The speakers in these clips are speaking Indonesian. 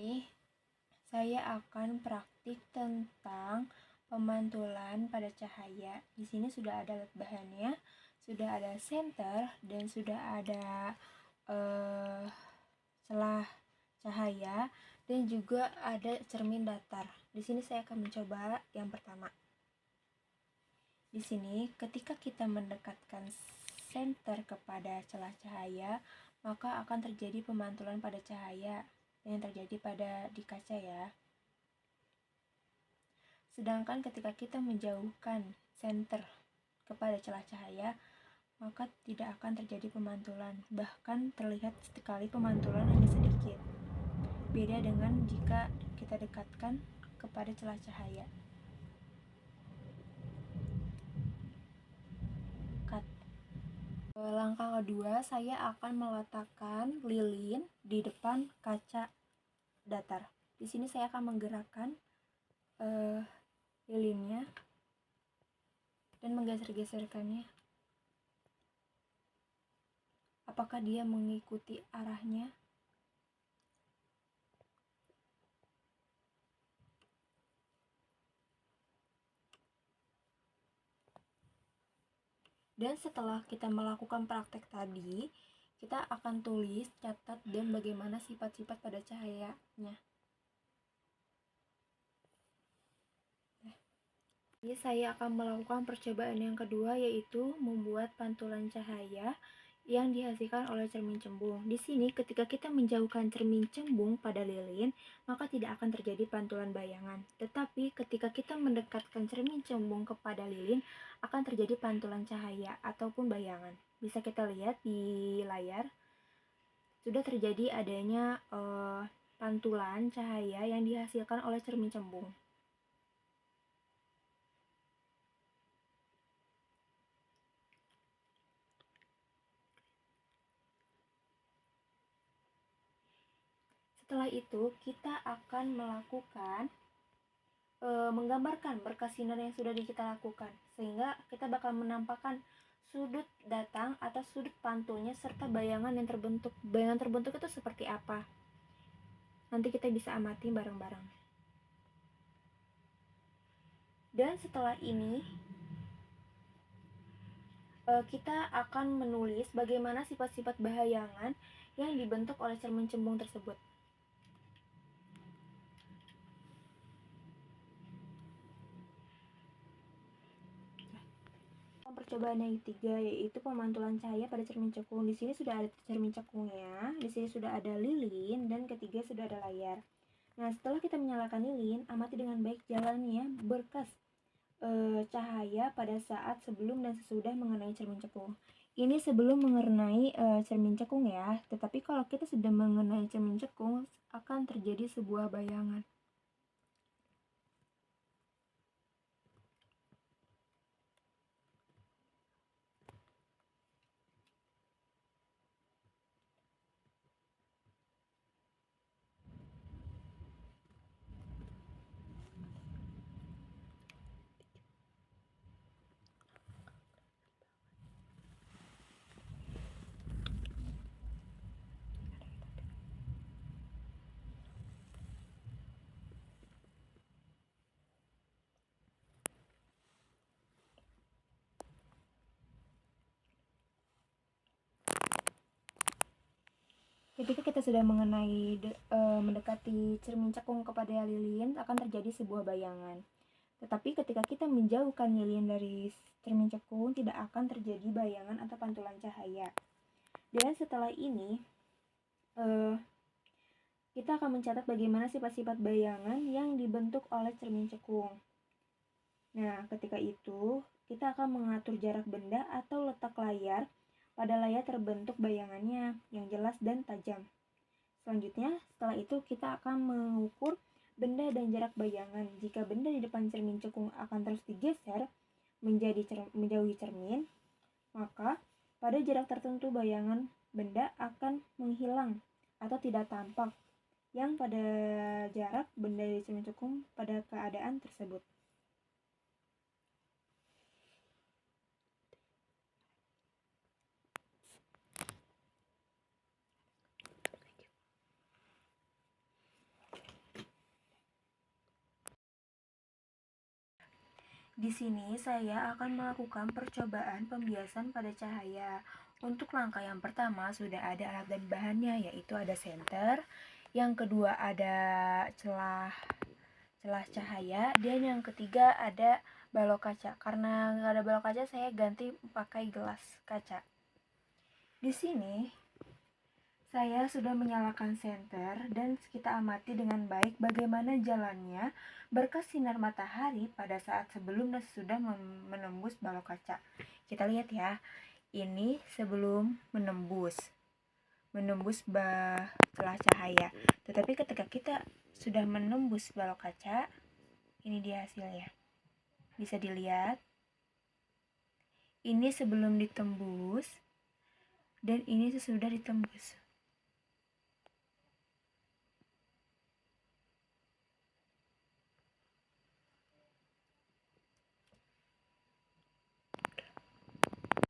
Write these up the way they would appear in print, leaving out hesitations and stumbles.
Ini saya akan praktik tentang pemantulan pada cahaya. Di sini sudah ada alat bahannya, sudah ada senter, dan sudah ada celah cahaya, dan juga ada cermin datar. Di sini saya akan mencoba yang pertama. Di sini, ketika kita mendekatkan senter kepada celah cahaya, maka akan terjadi pemantulan pada cahaya yang terjadi di kaca ya. Sedangkan ketika kita menjauhkan senter kepada celah cahaya, maka tidak akan terjadi pemantulan. Bahkan terlihat sekali pemantulan hanya sedikit. Beda dengan jika kita dekatkan kepada celah cahaya. Langkah kedua, saya akan meletakkan lilin di depan kaca datar. Di sini saya akan menggerakkan lilinnya dan menggeser-geserkannya. Apakah dia mengikuti arahnya? Dan setelah kita melakukan praktek tadi, kita akan tulis, catat, dan bagaimana sifat-sifat pada cahayanya. Jadi saya akan melakukan percobaan yang kedua, yaitu membuat pantulan cahaya yang dihasilkan oleh cermin cembung. Di sini ketika kita menjauhkan cermin cembung pada lilin, maka tidak akan terjadi pantulan bayangan. Tetapi ketika kita mendekatkan cermin cembung kepada lilin, akan terjadi pantulan cahaya ataupun bayangan. Bisa kita lihat di layar, sudah terjadi adanya pantulan cahaya yang dihasilkan oleh cermin cembung. Setelah itu, kita akan melakukan menggambarkan berkas sinar yang sudah kita lakukan, sehingga kita bakal menampakkan sudut datang atau sudut pantulnya serta bayangan yang terbentuk. Bayangan terbentuk itu seperti apa? Nanti kita bisa amati bareng-bareng. Dan setelah ini, kita akan menulis bagaimana sifat-sifat bayangan yang dibentuk oleh cermin cembung tersebut. Percobaan yang ketiga yaitu pemantulan cahaya pada cermin cekung. Di sini sudah ada cermin cekungnya, di sini sudah ada lilin, dan ketiga sudah ada layar. Nah, setelah kita menyalakan lilin, amati dengan baik jalannya berkas cahaya pada saat sebelum dan sesudah mengenai cermin cekung. Ini sebelum mengenai cermin cekung ya, tetapi kalau kita sudah mengenai cermin cekung akan terjadi sebuah bayangan. Ketika kita sudah mendekati cermin cekung kepada lilin, akan terjadi sebuah bayangan. Tetapi ketika kita menjauhkan lilin dari cermin cekung, tidak akan terjadi bayangan atau pantulan cahaya. Dan setelah ini, kita akan mencatat bagaimana sifat-sifat bayangan yang dibentuk oleh cermin cekung. Nah, ketika itu, kita akan mengatur jarak benda atau letak layar pada layar terbentuk bayangannya yang jelas dan tajam. Selanjutnya, setelah itu kita akan mengukur benda dan jarak bayangan. Jika benda di depan cermin cekung akan terus digeser menjauhi cermin, maka pada jarak tertentu bayangan benda akan menghilang atau tidak tampak yang pada jarak benda di cermin cekung pada keadaan tersebut. Di sini saya akan melakukan percobaan pembiasan pada cahaya. Untuk langkah yang pertama sudah ada alat dan bahannya, yaitu ada senter. Yang kedua ada celah cahaya, dan yang ketiga ada balok kaca. Karena nggak ada balok kaca, saya ganti pakai gelas kaca. Di sini saya sudah menyalakan senter dan kita amati dengan baik bagaimana jalannya berkas sinar matahari pada saat sebelum dan sesudah menembus balok kaca. Kita lihat ya, ini sebelum menembus celah cahaya. Tetapi ketika kita sudah menembus balok kaca, ini dia hasilnya. Bisa dilihat, ini sebelum ditembus dan ini sesudah ditembus.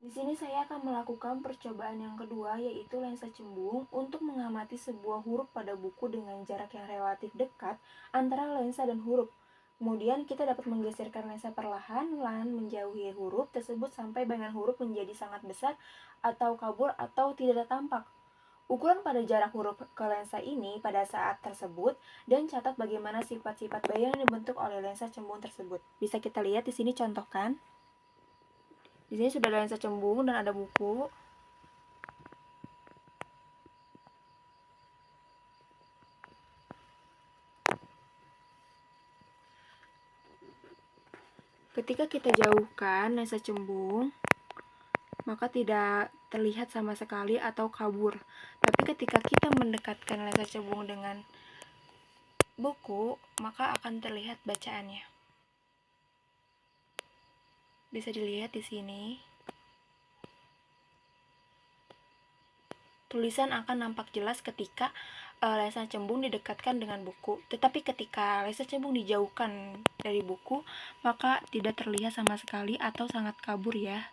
Di sini saya akan melakukan percobaan yang kedua, yaitu lensa cembung untuk mengamati sebuah huruf pada buku dengan jarak yang relatif dekat antara lensa dan huruf. Kemudian kita dapat menggeserkan lensa perlahan-lahan menjauhi huruf tersebut sampai bayangan huruf menjadi sangat besar atau kabur atau tidak tampak. Ukuran pada jarak huruf ke lensa ini pada saat tersebut, dan catat bagaimana sifat-sifat bayangan yang dibentuk oleh lensa cembung tersebut. Bisa kita lihat di sini contohkan. Di sini sudah ada lensa cembung dan ada buku. Ketika kita jauhkan lensa cembung, maka tidak terlihat sama sekali atau kabur. Tapi ketika kita mendekatkan lensa cembung dengan buku, maka akan terlihat bacaannya. Bisa dilihat di sini. Tulisan akan nampak jelas ketika lensa cembung didekatkan dengan buku. Tetapi ketika lensa cembung dijauhkan dari buku, maka tidak terlihat sama sekali atau sangat kabur ya.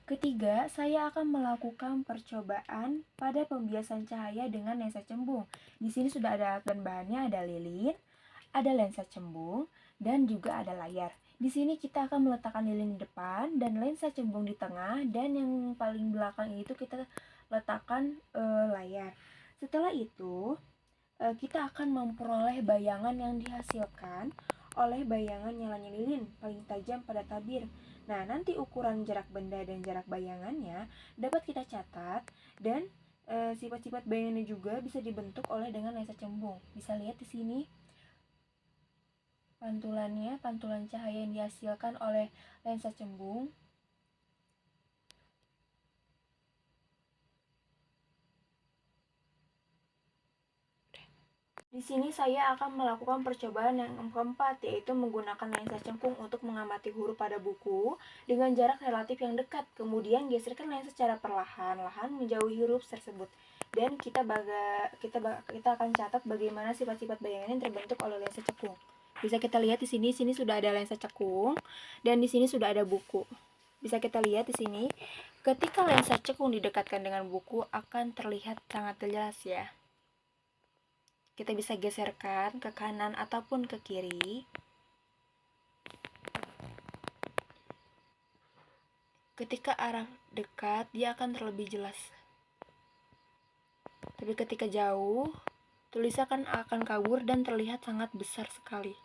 Ketiga, saya akan melakukan percobaan pada pembiasan cahaya dengan lensa cembung. Di sini sudah ada alat dan bahannya, ada lilin, ada lensa cembung, dan juga ada layar. Di sini kita akan meletakkan lilin di depan dan lensa cembung di tengah, dan yang paling belakang itu kita letakkan layar. Setelah itu, kita akan memperoleh bayangan yang dihasilkan oleh bayangan nyalanya lilin paling tajam pada tabir. Nah, nanti ukuran jarak benda dan jarak bayangannya dapat kita catat, dan sifat-sifat bayangannya juga bisa dibentuk oleh dengan lensa cembung. Bisa lihat di sini pantulan cahaya yang dihasilkan oleh lensa cembung. Di sini saya akan melakukan percobaan yang keempat, yaitu menggunakan lensa cembung untuk mengamati huruf pada buku dengan jarak relatif yang dekat. Kemudian geserkan lensa secara perlahan-lahan menjauhi huruf tersebut. Dan kita akan catat bagaimana sifat-sifat bayangan yang terbentuk oleh lensa cekung. Bisa kita lihat di sini sudah ada lensa cekung dan di sini sudah ada buku. Bisa kita lihat di sini, ketika lensa cekung didekatkan dengan buku akan terlihat sangat jelas ya. Kita bisa geserkan ke kanan ataupun ke kiri. Ketika arah dekat, dia akan terlebih jelas. Tapi ketika jauh, tulisan akan kabur dan terlihat sangat besar sekali.